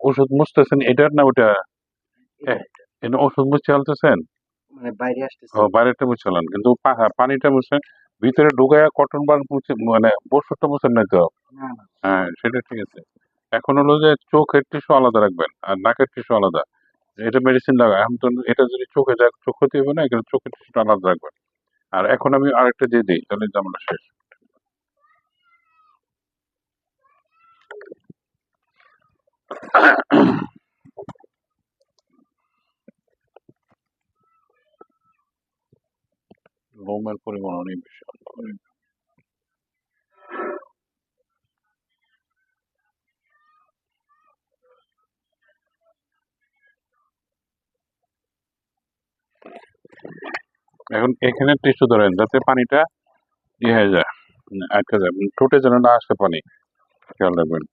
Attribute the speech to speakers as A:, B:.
A: ওষুধ মুছতেছেন এটার না ওটা?
B: এটা এটা
A: এটা ওষুধ মুছে আনতেছেন?
B: মানে বাইরে আসতেছে।
A: ও বাইরেটা মুছে আনলেন, কিন্তু পানিটা মুছে ভিতরে ঢুকায়া কটন বার মুছে মানে ওষুধটা মুছেন নাই তো?
B: না না
A: হ্যাঁ সেটা ঠিক আছে। এখন হলো যে চোখের টিস্যু আলাদা রাখবেন আর নাকের টিস্যু আলাদা। এটা মেডিসিন লাগা এখন তো, এটা যদি চোখে যায় চোখ ক্ষতি হবে না, এখানে চোখের টিস্যুটা আলাদা রাখবেন। আর এখন আমি আরেকটা দিয়ে দিই, তাহলে ঝামেলা শেষ। লোমের পরিমাণ অনেক বেশি। এখন এখানে টিস্যু ধরেন যাতে পানিটা ইয়ে হয়ে যায়, আটকে যায়, ঠোঁটে যেন না আসে পানি, খেয়াল রাখবেন।